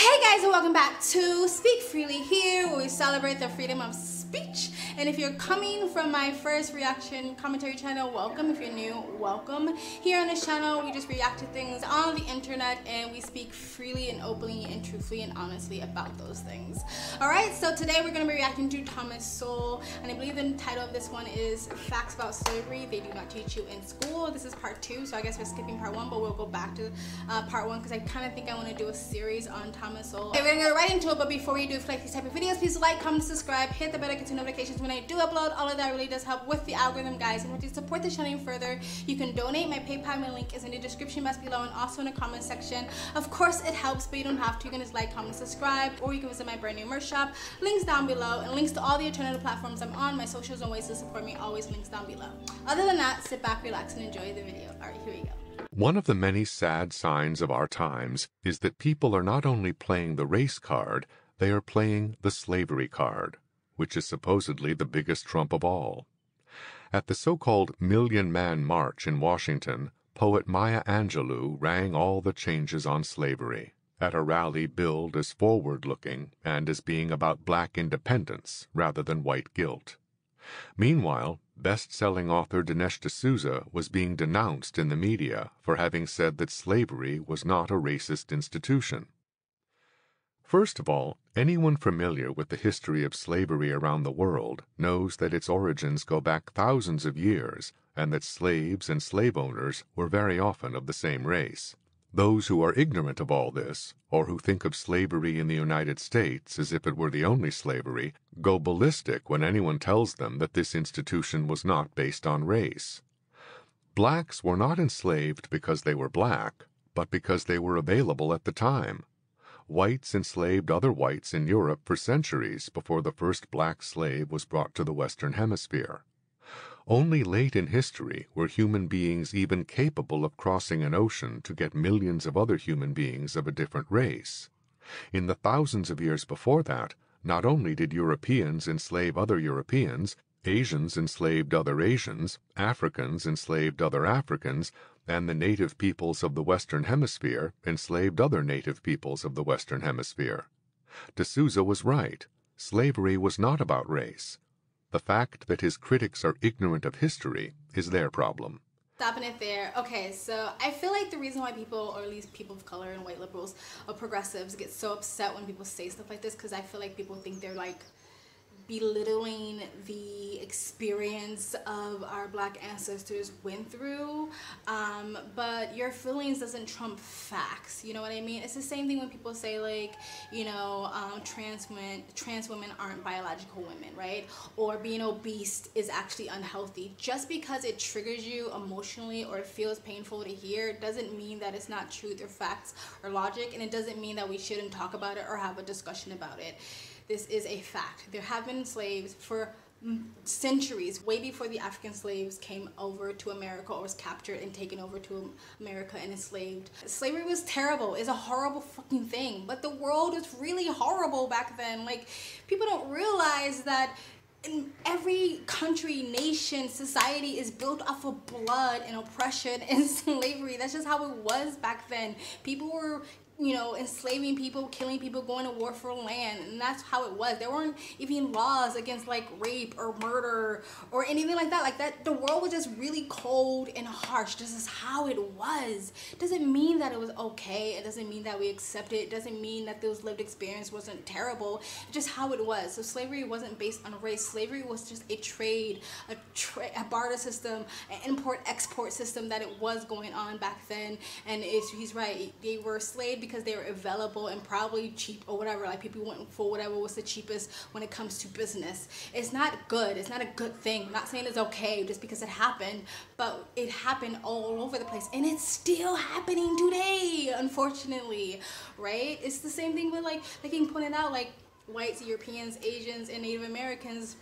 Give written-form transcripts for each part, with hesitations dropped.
Hey guys, and welcome back to Speak Freely, here where we celebrate the freedom of speech. And if you're coming from my first reaction commentary channel, welcome. If you're new, welcome. Here on this channel, we just react to things on the internet and we speak freely and openly and truthfully and honestly about those things. Alright, so today we're going to be reacting to Thomas Sowell, and I believe the title of this one is Facts About Slavery They Do Not Teach You in School. This is part 2, so I guess we're skipping part 1, but we'll go back to part 1 because I kind of think I want to do a series on Thomas Sowell. Okay, we're going to get right into it, but before we do, if you like these type of videos, please like, comment, subscribe, hit the bell to get notifications when I do upload. All of that really does help with the algorithm, guys. And if you support the channel further, you can donate. My PayPal link is in the description box below and also in the comment section. Of course, it helps, but you don't have to. You can just like, comment, subscribe, or you can visit my brand new merch shop. Links down below, and links to all the alternative platforms I'm on, my socials and ways to support me, always links down below. Other than that, sit back, relax, and enjoy the video. All right, here we go. One of the many sad signs of our times is that people are not only playing the race card, they are playing the slavery card, which is supposedly the biggest trump of all. At the so-called Million Man March in Washington, poet Maya Angelou rang all the changes on slavery, at a rally billed as forward-looking and as being about black independence rather than white guilt. Meanwhile, best-selling author Dinesh D'Souza was being denounced in the media for having said that slavery was not a racist institution. First of all, anyone familiar with the history of slavery around the world knows that its origins go back thousands of years and that slaves and slave owners were very often of the same race. Those who are ignorant of all this, or who think of slavery in the United States as if it were the only slavery, go ballistic when anyone tells them that this institution was not based on race. Blacks were not enslaved because they were black, but because they were available at the time. Whites enslaved other whites in Europe for centuries before the first black slave was brought to the Western Hemisphere. Only late in history were human beings even capable of crossing an ocean to get millions of other human beings of a different race. In the thousands of years before that, not only did Europeans enslave other Europeans, Asians enslaved other Asians, Africans enslaved other Africans, and the native peoples of the Western Hemisphere enslaved other native peoples of the Western Hemisphere. D'Souza was right. Slavery was not about race. The fact that his critics are ignorant of history is their problem. Stopping it there. Okay, so I feel like the reason why people, or at least people of color and white liberals or progressives, get so upset when people say stuff like this, because I feel like people think they're like belittling the experience of our black ancestors went through, but your feelings doesn't trump facts, you know what I mean? It's the same thing when people say like, you know, trans women aren't biological women, right? Or being obese is actually unhealthy. Just because it triggers you emotionally or it feels painful to hear doesn't mean that it's not truth or facts or logic, and it doesn't mean that we shouldn't talk about it or have a discussion about it. This is a fact. There have been slaves for centuries, way before the African slaves came over to America or was captured and taken over to America and enslaved. Slavery was terrible. It's a horrible fucking thing. But the world was really horrible back then. Like, people don't realize that in every country, nation, society is built off of blood and oppression and slavery. That's just how it was back then. People were, you know, enslaving people, killing people, going to war for land, and that's how it was. There weren't even laws against like rape or murder or anything like that. Like that, the world was just really cold and harsh. This is how it was. It doesn't mean that it was okay. It doesn't mean that we accept it. It doesn't mean that those lived experience wasn't terrible. It's just how it was. So slavery wasn't based on race. Slavery was just a trade, a barter system, an import-export system that it was going on back then. And he's right. They were slaves because they were available and probably cheap or whatever. Like, people went for whatever was the cheapest when it comes to business. It's not good. It's not a good thing. I'm not saying it's okay just because it happened, but it happened all over the place, and it's still happening today, unfortunately, right? It's the same thing with like being pointed out, like whites, Europeans, Asians, and Native Americans,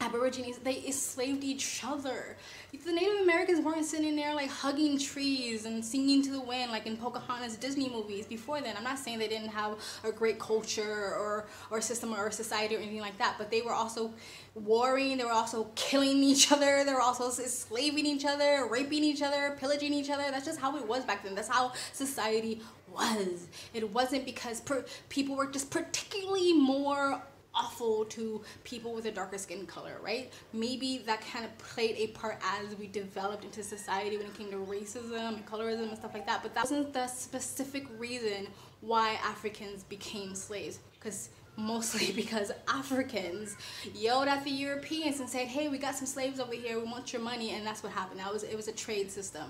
Aborigines, they enslaved each other. The Native Americans weren't sitting there like hugging trees and singing to the wind like in Pocahontas Disney movies before then. I'm not saying they didn't have a great culture or system or society or anything like that, but they were also warring, they were also killing each other, they were also enslaving each other, raping each other, pillaging each other. That's just how it was back then. That's how society was. It wasn't because people were just particularly more awful to people with a darker skin color, right? Maybe that kind of played a part as we developed into society when it came to racism and colorism and stuff like that, but that wasn't the specific reason why Africans became slaves, because mostly because Africans yelled at the Europeans and said, hey, we got some slaves over here, we want your money, and that's what happened. It was a trade system.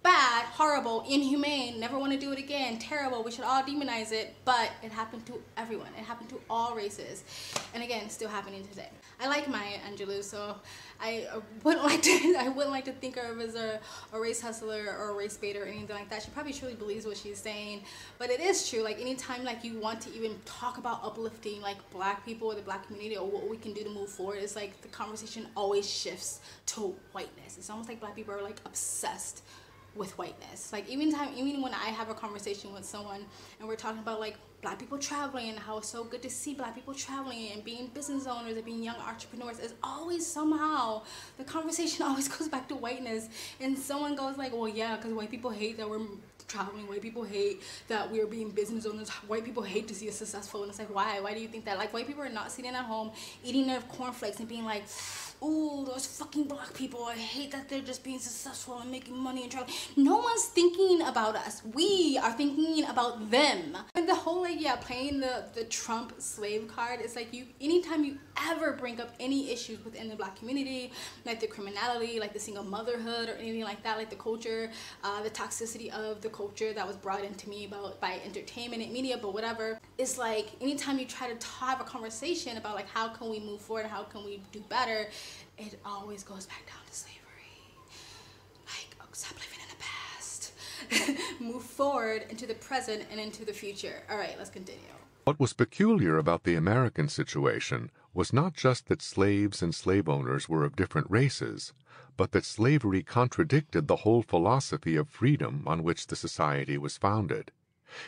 Bad, horrible, inhumane, never want to do it again, terrible, we should all demonize it, but it happened to everyone. It happened to all races. And again, it's still happening today. I like Maya Angelou, so I wouldn't like to think of her as a race hustler or a race baiter or anything like that. She probably truly believes what she's saying, but it is true. Like anytime like you want to even talk about uplifting like black people or the black community or what we can do to move forward, it's like the conversation always shifts to whiteness. It's almost like black people are like obsessed with whiteness. Like even when I have a conversation with someone and we're talking about like black people traveling and how it's so good to see black people traveling and being business owners and being young entrepreneurs, it's always somehow the conversation always goes back to whiteness, and someone goes like, well yeah, because white people hate that we're traveling, white people hate that we're being business owners, white people hate to see us successful. And it's like, why do you think that? Like white people are not sitting at home eating their cornflakes and being like, ooh, those fucking black people, I hate that they're just being successful and making money and traveling. No one's thinking about us. We are thinking about them. And the whole like, yeah, playing the Trump slave card, it's like anytime you ever bring up any issues within the black community, like the criminality, like the single motherhood or anything like that, like the culture, the toxicity of the culture that was brought into me by entertainment and media, but whatever, it's like anytime you try to have a conversation about like how can we move forward, how can we do better, it always goes back down to slavery. Like, oh, stop living in the past. Move forward into the present and into the future. All right, let's continue. What was peculiar about the American situation was not just that slaves and slave owners were of different races, but that slavery contradicted the whole philosophy of freedom on which the society was founded.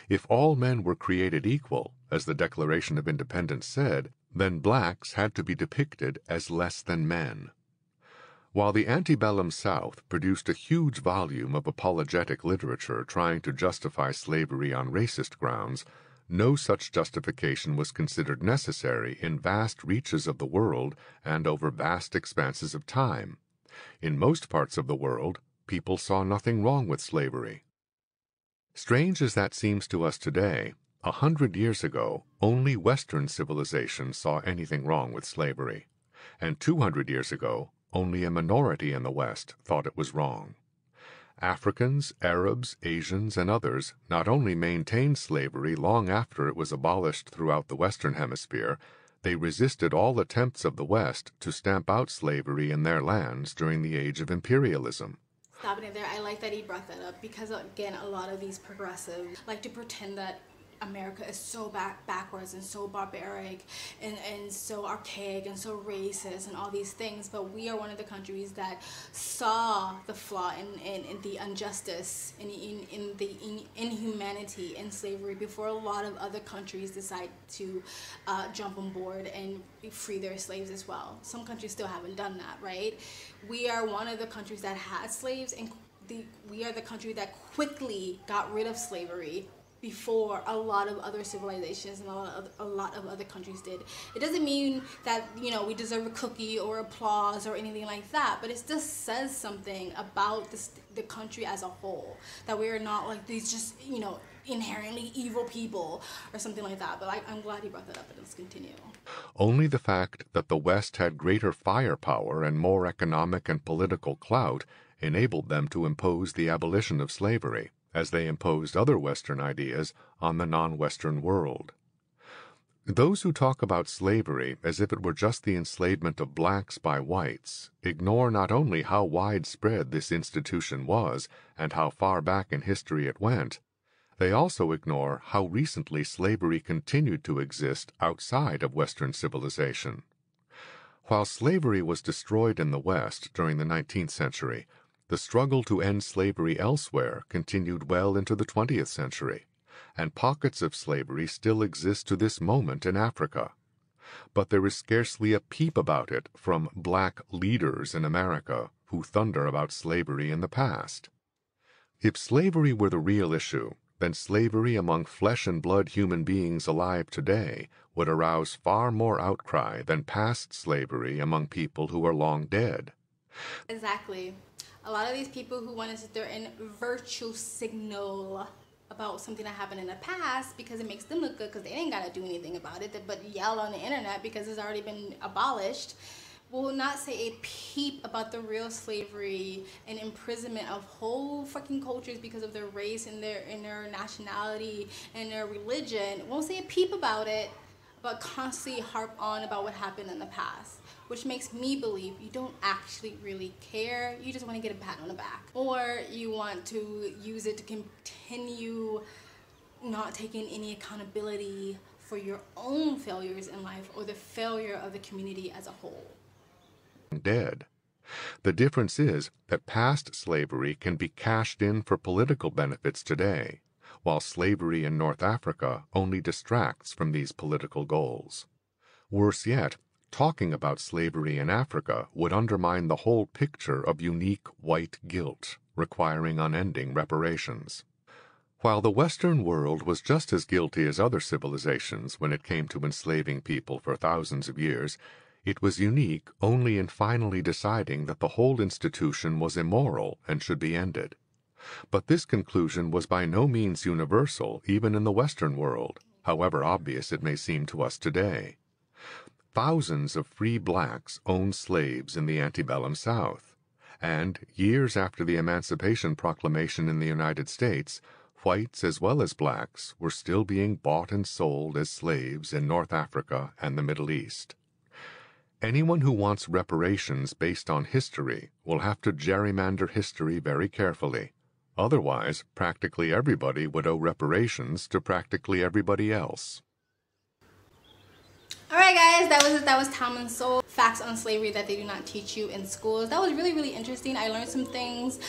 If all men were created equal, as the Declaration of Independence said, then blacks had to be depicted as less than men. While the antebellum South produced a huge volume of apologetic literature trying to justify slavery on racist grounds, no such justification was considered necessary in vast reaches of the world and over vast expanses of time. In most parts of the world, people saw nothing wrong with slavery. Strange as that seems to us today, 100 years ago, only Western civilization saw anything wrong with slavery, and 200 years ago, only a minority in the West thought it was wrong. Africans, Arabs, Asians, and others not only maintained slavery long after it was abolished throughout the Western Hemisphere, they resisted all attempts of the West to stamp out slavery in their lands during the age of imperialism. Stopping it there, I like that he brought that up because, again, a lot of these progressives like to pretend that America is so backwards and so barbaric and so archaic and so racist and all these things, but we are one of the countries that saw the flaw in the injustice, in the inhumanity in slavery before a lot of other countries decide to jump on board and free their slaves as well. Some countries still haven't done that, right? We are one of the countries that had slaves, and we are the country that quickly got rid of slavery before a lot of other civilizations and a lot of other countries did. It doesn't mean that, you know, we deserve a cookie or applause or anything like that, but it just says something about the country as a whole, that we are not like these just, you know, inherently evil people or something like that. But I'm glad he brought that up, but let's continue. Only the fact that the West had greater firepower and more economic and political clout enabled them to impose the abolition of slavery, as they imposed other Western ideas on the non-Western world. Those who talk about slavery as if it were just the enslavement of blacks by whites ignore not only how widespread this institution was and how far back in history it went, they also ignore how recently slavery continued to exist outside of Western civilization. While slavery was destroyed in the West during the 19th century, the struggle to end slavery elsewhere continued well into the 20th century, and pockets of slavery still exist to this moment in Africa. But there is scarcely a peep about it from black leaders in America who thunder about slavery in the past. If slavery were the real issue, then slavery among flesh and blood human beings alive today would arouse far more outcry than past slavery among people who are long dead. Exactly. A lot of these people who want to sit there and virtue signal about something that happened in the past because it makes them look good because they ain't got to do anything about it, but yell on the internet because it's already been abolished, will not say a peep about the real slavery and imprisonment of whole fucking cultures because of their race and their nationality and their religion. Won't say a peep about it, but constantly harp on about what happened in the past, which makes me believe you don't actually really care. You just want to get a pat on the back, or you want to use it to continue not taking any accountability for your own failures in life or the failure of the community as a whole. Dead. The difference is that past slavery can be cashed in for political benefits today, while slavery in North Africa only distracts from these political goals. Worse yet, talking about slavery in Africa would undermine the whole picture of unique white guilt, requiring unending reparations. While the Western world was just as guilty as other civilizations when it came to enslaving people for thousands of years, it was unique only in finally deciding that the whole institution was immoral and should be ended. But this conclusion was by no means universal even in the Western world, however obvious it may seem to us today. Thousands of free blacks owned slaves in the antebellum South, and years after the Emancipation Proclamation in the United States, whites as well as blacks were still being bought and sold as slaves in North Africa and the Middle East. Anyone who wants reparations based on history will have to gerrymander history very carefully. Otherwise, practically everybody would owe reparations to practically everybody else. Alright guys, that was Tom and Sowell, facts on slavery that they do not teach you in schools. That was really interesting. I learned some things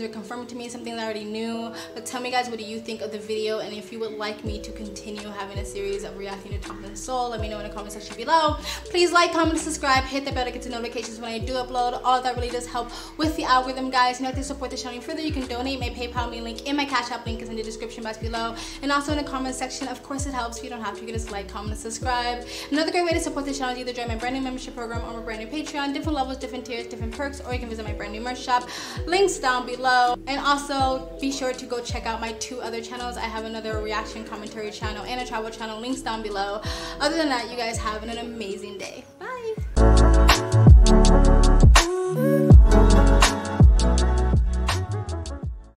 were confirmed to me, some things I already knew. But tell me guys, what do you think of the video, and if you would like me to continue having a series of reacting to Tom and Sowell, let me know in the comment section below. Please like, comment, subscribe, hit the bell to get the notifications when I do upload. All of that really does help with the algorithm, guys. You know, to support the channel further, you can donate. My PayPal me link and my Cash App link is in the description box below, and also in the comment section. Of course it helps if you don't have to. You can just like, comment, and subscribe. Another great way to support the channel is either join my brand new membership program or my brand new Patreon. Different levels, different tiers, different perks, or you can visit my brand new merch shop. Links down below. And also be sure to go check out my 2 other channels. I have another reaction commentary channel and a travel channel. Links down below. Other than that, you guys have an amazing day. Bye.